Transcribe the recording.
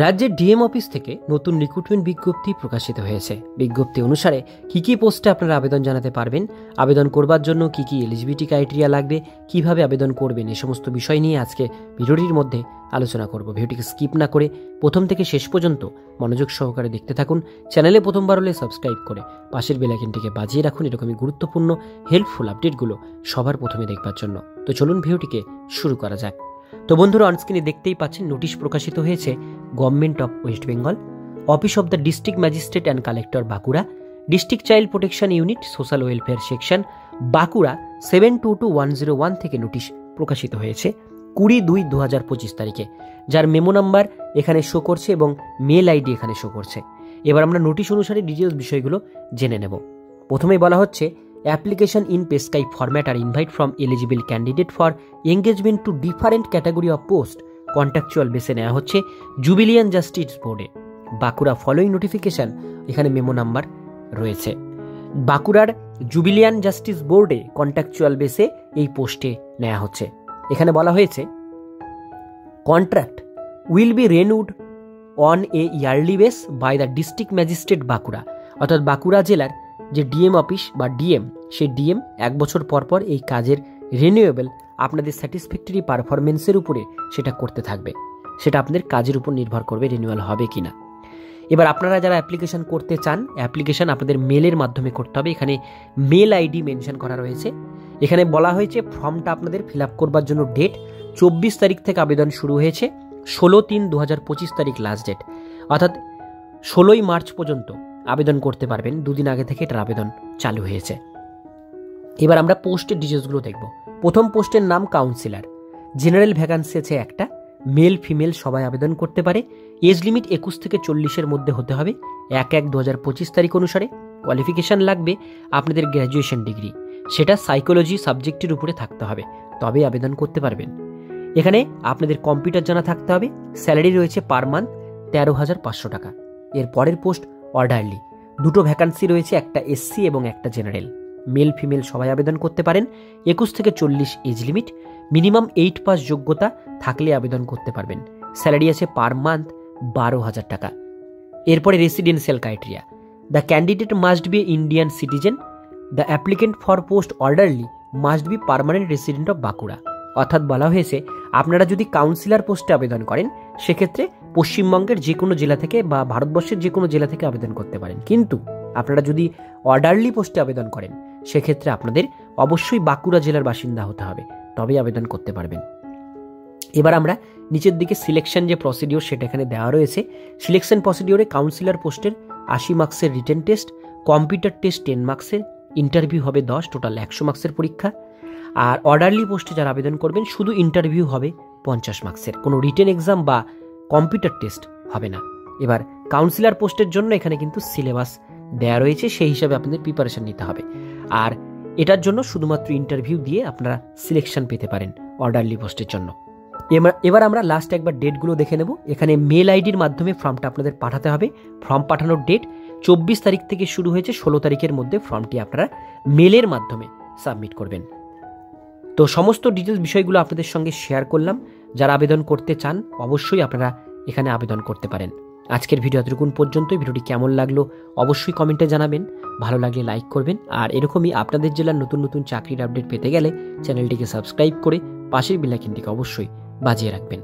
রাজ্যের DM office থেকে নতুন রিক্রুটমেন্ট বিজ্ঞপ্তি প্রকাশিত হয়েছে। বিজ্ঞপ্তি অনুসারে কী পোস্টে আপনারা আবেদন জানাতে পারবেন, আবেদন করবার জন্য কী এলিজিবিলিটি ক্রাইটেরিয়া লাগবে, কিভাবে আবেদন করবেন, এই সমস্ত বিষয় নিয়ে আজকে ভিডিওটির মধ্যে আলোচনা করব। ভিডিওটিকে স্কিপ না করে প্রথম থেকে শেষ পর্যন্ত মনোযোগ সহকারে দেখতে থাকুন। চ্যানেলে প্রথমবার হলে সাবস্ক্রাইব করে পাশের বেল আইকনটিকে বাজিয়ে রাখুন এরকমই গুরুত্বপূর্ণ হেল্পফুল আপডেটগুলো সবার প্রথমে দেখবার জন্য। তো চলুন ভিডিওটিকে শুরু করা যাক। তো বন্ধুরা, অনস্ক্রিনে দেখতেই পাচ্ছেন নোটিশ প্রকাশিত হয়েছে government of West Bengal, office of the district magistrate and collector Bankura, district child protection unit, social welfare section, Bankura 722101 থেকে নোটিশ প্রকাশিত হয়েছে 20/2/2025 তারিখে, যার মেমো নাম্বার এখানে শো করছে এবং মেল আইডি এখানে শো করছে। এবার আমরা নোটিশ অনুসারে ডিটেলস বিষয়গুলো জেনে নেব। প্রথমেই বলা হচ্ছে, অ্যাপ্লিকেশন ইন পেস্কাই format are invite from eligible candidate for engagement to different category of post contractual বেসে নেওয়া হচ্ছে জুবিলিয়ান জাস্টিস বোর্ডে। বাঁকুড়া ফলোইং নোটিফিকেশন এখানে মেমো নাম্বার রয়েছে। বাঁকুড়ার জুবিলিয়ান জাস্টিস বোর্ডে কন্ট্রাকচুয়াল বেসে এই পোস্টে নেওয়া হচ্ছে। এখানে বলা হয়েছে, contract will be renewed on a yearly basis by the district magistrate Bankura. অর্থাৎ বাঁকুড়া জেলার যে ডিএম অফিস বা ডিএম, সেই ডিএম 1 বছর পর এই কাজের রিনিউয়েবল আপনাদের স্যাটিসফ্যাক্টরি পারফরমেন্সের উপরে সেটা করতে থাকবে। সেটা আপনাদের কাজের উপর নির্ভর করবে রিনিউয়াল হবে কিনা। এবার আপনারা যারা অ্যাপ্লিকেশন করতে চান, অ্যাপ্লিকেশন আপনাদের মেলের মাধ্যমে করতে হবে। এখানে মেল আইডি মেনশন করা রয়েছে। এখানে বলা হয়েছে ফর্মটা আপনাদের ফিল আপ করবার জন্য ডেট 24 তারিখ থেকে আবেদন শুরু হয়েছে, 16/3/2025 তারিখ লাস্ট ডেট। অর্থাৎ 16ই মার্চ পর্যন্ত আবেদন করতে পারবেন। 2 দিন আগে থেকে এটার আবেদন চালু হয়েছে। এবার আমরা পোস্টের ডিটেলসগুলো দেখব। প্রথম পোস্টের নাম কাউন্সিলর। জেনারেল ভ্যাকান্সি আছে একটা, মেল ফিমেল সবাই আবেদন করতে পারে। এজ লিমিট 21 থেকে 40-এর মধ্যে হতে হবে 1/1/2025 তারিখ অনুসারে। কোয়ালিফিকেশান লাগবে আপনাদের গ্র্যাজুয়েশন ডিগ্রি, সেটা সাইকোলজি সাবজেক্টের উপরে থাকতে হবে, তবে আবেদন করতে পারবেন। এখানে আপনাদের কম্পিউটার জানা থাকতে হবে। স্যালারি রয়েছে পার মান্থ 13,500 টাকা। এর পরের পোস্ট অর্ডারলি। 2টো ভ্যাকান্সি রয়েছে, একটা এসসি এবং একটা জেনারেল। মেল ফিমেল সবাই আবেদন করতে পারেন। 21 থেকে 40 এজ লিমিট, মিনিমাম 8 পাস যোগ্যতা থাকলে আবেদন করতে পারবেন। স্যালারি আছে পার মান্থ 12,000 টাকা। এরপরে residential criteria, the candidate must be Indian citizen, the applicant for post orderly must be permanent resident of Bankura. অর্থাৎ বলা হয়েছে, আপনারা যদি কাউন্সিলর পোস্টে আবেদন করেন সেক্ষেত্রে পশ্চিমবঙ্গের যে কোনো জেলা থেকে বা ভারতবর্ষের যে কোনো জেলা থেকে আবেদন করতে পারেন, কিন্তু আপনারা যদি অর্ডারলি পোস্টে আবেদন করেন সেক্ষেত্রে আপনাদের অবশ্যই বাঁকুড়া জেলার বাসিন্দা হতে হবে, তবেই আবেদন করতে পারবেন। এবার আমরা নিচের দিকে সিলেকশন যে প্রসিডিওর সেটা এখানে দেওয়া রয়েছে। সিলেকশন প্রসিডিওরে কাউন্সিলর পোস্টের 80 মার্কসের রিটেন টেস্ট, কম্পিউটার টেস্ট 10 মার্কসের, ইন্টারভিউ হবে 10, টোটাল 100 মার্কসের পরীক্ষা। আর অর্ডারলি পোস্টে যারা আবেদন করবেন শুধু ইন্টারভিউ হবে 50 মার্কসের, কোনো রিটেন এক্সাম বা কম্পিউটার টেস্ট হবে না। এবার কাউন্সিলর পোস্টের জন্য এখানে কিন্তু সিলেবাস দেয়া রয়েছে, সেই হিসাবে আপনাদের প্রিপারেশন নিতে হবে। আর এটার জন্য শুধুমাত্র ইন্টারভিউ দিয়ে আপনারা সিলেকশন পেতে পারেন অর্ডারলি পোস্টের জন্য। এবার আমরা লাস্ট একবার ডেটগুলো দেখে নেব। এখানে মেল আইডির মাধ্যমে ফর্মটা আপনাদের পাঠাতে হবে। ফর্ম পাঠানোর ডেট 24 তারিখ থেকে শুরু হয়েছে, 16 তারিখের মধ্যে ফর্মটি আপনারা মেলের মাধ্যমে সাবমিট করবেন। তো সমস্ত ডিটেলস বিষয়গুলো আপনাদের সঙ্গে শেয়ার করলাম। যারা আবেদন করতে চান অবশ্যই আপনারা এখানে আবেদন করতে পারেন। আজকের ভিডিও এতটুকুন পর্যন্তই। ভিডিওটি কেমন লাগলো অবশ্যই কমেন্টে জানাবেন, ভালো লাগলে লাইক করবেন। আর এরকমই আপনাদের জেলার নতুন নতুন চাকরির আপডেট পেতে গেলে চ্যানেলটিকে সাবস্ক্রাইব করে পাশের বেল আইকনটিকে অবশ্যই বাজিয়ে রাখবেন।